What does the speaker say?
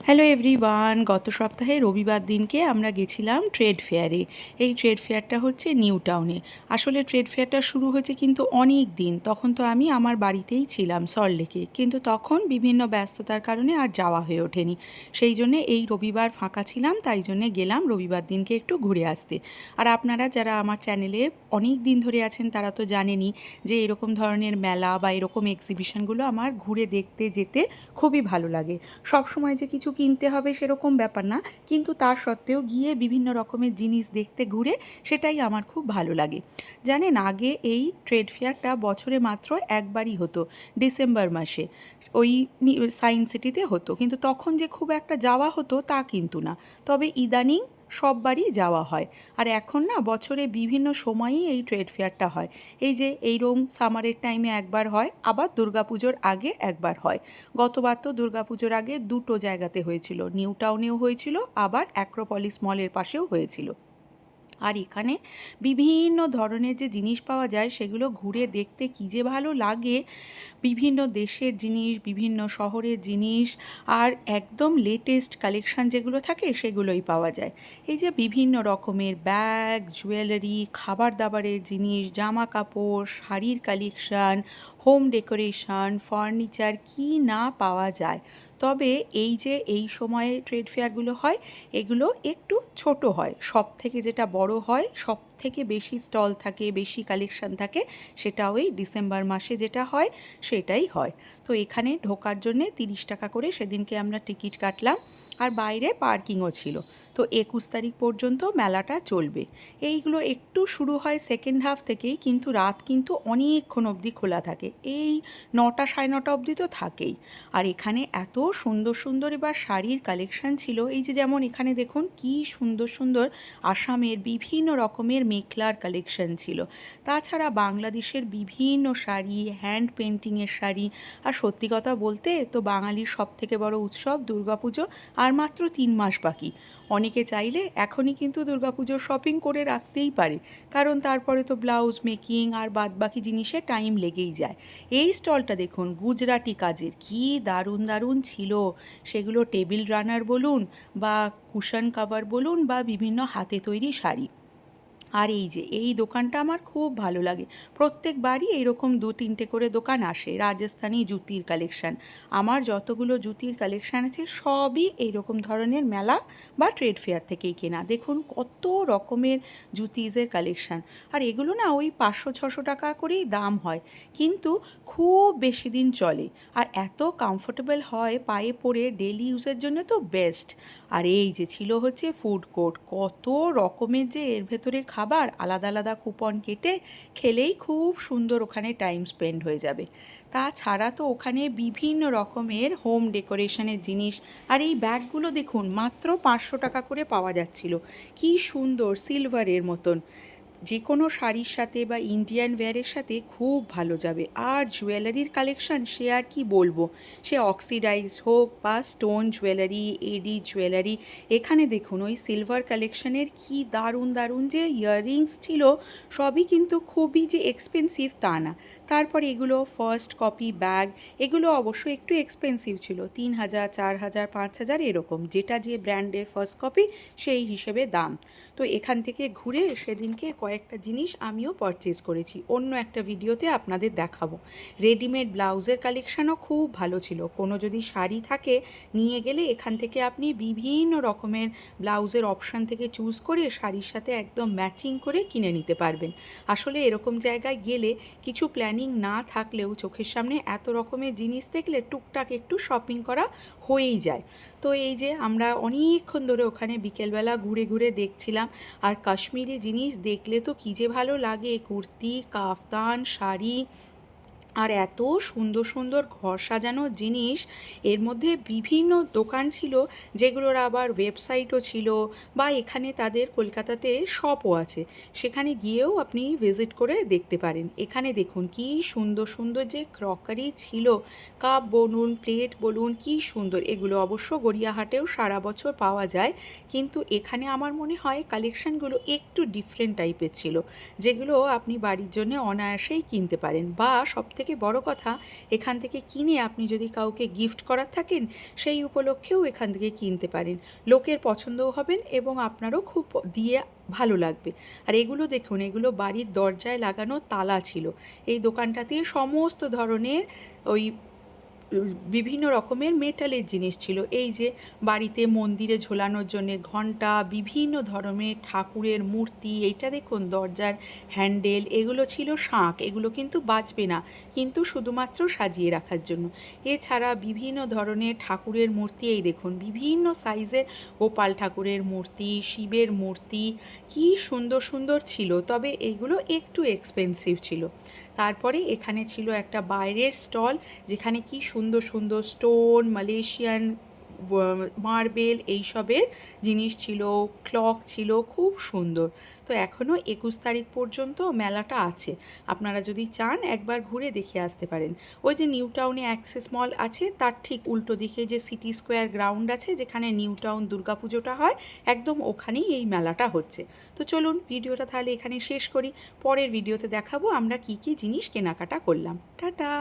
Hello everyone, গত সপ্তাহে রবিবার দিনকে আমরা গেছিলাম ট্রেড ফেয়ারে। এই ট্রেড ফেয়ারটা হচ্ছে নিউ টাউনে। আসলে ট্রেড ফেয়ারটা শুরু হয়েছে কিন্তু অনেক দিন, তখন তো আমি আমার বাড়িতেই ছিলাম সল্টলেকে, কিন্তু তখন বিভিন্ন ব্যস্ততার কারণে আর যাওয়া হয়ে ওঠেনি। সেই জন্যে এই রবিবার ফাঁকা ছিলাম, তাই জন্যে গেলাম রবিবার দিনকে একটু ঘুরে আসতে। আর আপনারা যারা আমার চ্যানেলে অনেক দিন ধরে আছেন তারা তো জানেনই যে এরকম ধরনের মেলা বা এরকম এক্সিবিশনগুলো আমার ঘুরে দেখতে যেতে খুবই ভালো লাগে। সব সময় যে কিছু কিনতে হবে সেরকম ব্যাপার না, কিন্তু তার সত্ত্বেও গিয়ে বিভিন্ন রকমের জিনিস দেখতে ঘুরে সেটাই আমার খুব ভালো লাগে। জানেন, আগে এই ট্রেড ফেয়ারটা বছরে মাত্র একবারই হতো, ডিসেম্বর মাসে। ওই সায়েন্স সিটিতে হতো, কিন্তু তখন যে খুব একটা যাওয়া হতো তা কিন্তু না। তবে ইদানিং সববারই যাওয়া হয়। আর এখন না বছরে বিভিন্ন সময়ই এই ট্রেড ফেয়ারটা হয়। এই যে এইরকম সামারের টাইমে একবার হয়, আবার দুর্গাপুজোর আগে একবার হয়। গতবার তো দুর্গাপুজোর আগে দুটো জায়গাতে হয়েছিল, নিউ টাউনেও হয়েছিল, আবার অ্যাক্রোপলিস মলের পাশেও হয়েছিল। আর এখানে বিভিন্ন ধরনের যে জিনিস পাওয়া যায় সেগুলো ঘুরে দেখতে কী যে ভালো লাগে। বিভিন্ন দেশের জিনিস, বিভিন্ন শহরের জিনিস, আর একদম লেটেস্ট কালেকশান যেগুলো থাকে সেগুলোই পাওয়া যায়। এই যে বিভিন্ন রকমের ব্যাগ, জুয়েলারি, খাবার দাবারের জিনিস, জামা কাপড়, শাড়ির কালেকশান, হোম ডেকোরেশন, ফার্নিচার, কী না পাওয়া যায়। তবে এই যে এই সময়ে ট্রেড ফেয়ারগুলো হয়, এগুলো একটু ছোট হয়। সব থেকে যেটা বড় হয়, সব থেকে বেশি স্টল থাকে, বেশি কালেকশান থাকে, সেটা ওই ডিসেম্বর মাসে যেটা হয় সেটাই হয়। তো এখানে ঢোকার জন্যে 30 টাকা করে সেদিনকে আমরা টিকিট কাটলাম। আর বাইরে পার্কিংও ছিল। তো 21 তারিখ পর্যন্ত মেলাটা চলবে। এইগুলো একটু শুরু হয় সেকেন্ড হাফ থেকেই, কিন্তু রাত কিন্তু অনেকক্ষণ অবধি খোলা থাকে। এই 9টা সাড়ে 9টা অবধি তো থাকেই। আর এখানে এত সুন্দর সুন্দর এবার শাড়ির কালেকশান ছিল। এই যে যেমন এখানে দেখুন কি সুন্দর সুন্দর আসামের বিভিন্ন রকমের মেখলার কালেকশান ছিল। তাছাড়া বাংলাদেশের বিভিন্ন শাড়ি, হ্যান্ড পেন্টিংয়ের শাড়ি। আর সত্যি কথা বলতে তো বাঙালির সবথেকে বড় উৎসব দুর্গাপুজো আর মাত্র 3 মাস বাকি। অনেকে চাইলে এখনই কিন্তু দুর্গাপুজোর শপিং করে রাখতেই পারে, কারণ তারপরে তো ব্লাউজ মেকিং আর বাদবাকি জিনিসে টাইম লেগেই যায়। এই স্টলটা দেখুন, গুজরাটি কাজের, কি দারুণ দারুণ ছিল। সেগুলো টেবিল রানার বলুন বা কুশন কাভার বলুন বা বিভিন্ন হাতে তৈরি শাড়ি। আর এই যে এই দোকানটা আমার খুব ভালো লাগে। প্রত্যেকবারই এরকম 2-3টে করে দোকান আসে, রাজস্থানি জুতির কালেকশান। আমার যতগুলো জুতির কালেকশান আছে সবই এইরকম ধরনের মেলা বা ট্রেড ফেয়ার থেকেই কেনা। দেখুন কত রকমের জুতিজের কালেকশান। আর এগুলো না ওই 500-600 টাকা করেই দাম হয়, কিন্তু খুব বেশি দিন চলে। আর এত কমফোর্টেবল হয় পায়ে পরে, ডেলি ইউজের জন্য তো বেস্ট। আর এই যে ছিল হচ্ছে ফুড কোর্ট, কত রকমের যে এর ভেতরে খাবার, আলাদা আলাদা কুপন কেটে খেলেই খুব সুন্দর ওখানে টাইম স্পেন্ড হয়ে যাবে। তাছাড়া তো ওখানে বিভিন্ন রকমের হোম ডেকোরেশনের জিনিস। আর এই ব্যাগগুলো দেখুন মাত্র 500 টাকা করে পাওয়া যাচ্ছিল। কি সুন্দর, সিলভারের মতন, যে কোনো শাড়ির সাথে বা ইন্ডিয়ান ওয়্যারের সাথে খুব ভালো যাবে। আর জুয়েলারির কালেকশন সে আর কি বলবো, সে অক্সিডাইজ হোক বা স্টোন জুয়েলারি, এডি জুয়েলারি। এখানে দেখুন ওই সিলভার কালেকশনের কি দারুণ দারুণ যে ইয়াররিংস ছিল, সবই কিন্তু খুবই যে এক্সপেন্সিভ তা না। তারপর এগুলো ফার্স্ট কপি ব্যাগ, এগুলো অবশ্য একটু এক্সপেন্সিভ ছিল, 3,000, 4,000, 5,000 এরকম, যেটা যে ব্র্যান্ডের ফার্স্ট কপি সেই হিসেবে দাম। তো এখান থেকে ঘুরে সেদিনকে কয়েকটা জিনিস আমিও পারচেজ করেছি, অন্য একটা ভিডিওতে আপনাদের দেখাবো। রেডিমেড ব্লাউজের কালেকশানও খুব ভালো ছিল। কোনো যদি শাড়ি থাকে নিয়ে গেলে এখান থেকে আপনি বিভিন্ন রকমের ব্লাউজের অপশান থেকে চুজ করে শাড়ির সাথে একদম ম্যাচিং করে কিনে নিতে পারবেন। আসলে এরকম জায়গায় গেলে কিছু প্ল্যানিং না থাকলেও চোখের সামনে এত রকমের জিনিস দেখলে টুকটাক একটু শপিং করা হয়েই যায়। তো এই যে আমরা অনেকক্ষণ ধরে ওখানে বিকেলবেলা ঘুরে ঘুরে দেখছিলাম। আর কাশ্মীরি জিনিস দেখলে তো কী যে ভালো লাগে, কুর্তি, কাফতান, শাড়ি, আর এত সুন্দর সুন্দর ঘর সাজানোর জিনিস। এর মধ্যে বিভিন্ন দোকান ছিল যেগুলোর আবার ওয়েবসাইটও ছিল, বা এখানে তাদের কলকাতাতে শপও আছে, সেখানে গিয়েও আপনি ভিজিট করে দেখতে পারেন। এখানে দেখুন কি সুন্দর সুন্দর যে ক্রকারি ছিল, কাপ বলুন, প্লেট বলুন, কি সুন্দর। এগুলো অবশ্য গড়িয়াহাটেও সারা বছর পাওয়া যায়, কিন্তু এখানে আমার মনে হয় কালেকশানগুলো একটু ডিফারেন্ট টাইপের ছিল, যেগুলো আপনি বাড়ির জন্য অনায়াসেই কিনতে পারেন। বা সবথেকে সবথেকে বড় কথা, এখান থেকে কিনে আপনি যদি কাউকে গিফট করার থাকেন সেই উপলক্ষেও এখান থেকে কিনতে পারেন। লোকের পছন্দও হবেন এবং আপনারও খুব দিয়ে ভালো লাগবে। আর এগুলো দেখুন, এগুলো বাড়ির দরজায় লাগানো তালা ছিল। এই দোকানটাতে সমস্ত ধরনের ওই বিভিন্ন রকমের মেটালের জিনিস ছিল। এই যে বাড়িতে মন্দিরে ঝোলানোর জন্যে ঘণ্টা, বিভিন্ন ধরনের ঠাকুরের মূর্তি, এইটা দেখুন দরজার হ্যান্ডেল, এগুলো ছিল শাঁখ। এগুলো কিন্তু বাজবে না, কিন্তু শুধুমাত্র সাজিয়ে রাখার জন্য। এছাড়া বিভিন্ন ধরনের ঠাকুরের মূর্তি, এই দেখুন বিভিন্ন সাইজের গোপাল ঠাকুরের মূর্তি, শিবের মূর্তি, কি সুন্দর সুন্দর ছিল। তবে এইগুলো একটু এক্সপেন্সিভ ছিল। তারপরে এখানে ছিল একটা বাইরের স্টল, যেখানে কি সুন্দর সুন্দর স্টোন, মালয়েশিয়ান মার্বেল এইসবের জিনিস ছিল, ক্লক ছিল, খুব সুন্দর। তো এখনও 21 তারিখ পর্যন্ত মেলাটা আছে। আপনারা যদি চান একবার ঘুরে দেখে আসতে পারেন। ওই যে নিউ টাউনে অ্যাক্সেস মল আছে, তার ঠিক উল্টো দিকে যে সিটি স্কোয়ার গ্রাউন্ড আছে, যেখানে নিউ টাউন দুর্গাপুজোটা হয়, একদম ওখানেই এই মেলাটা হচ্ছে। তো চলুন ভিডিওটা তাহলে এখানে শেষ করি। পরের ভিডিওতে দেখাবো আমরা কি কি জিনিস কেনাকাটা করলাম। টাটা।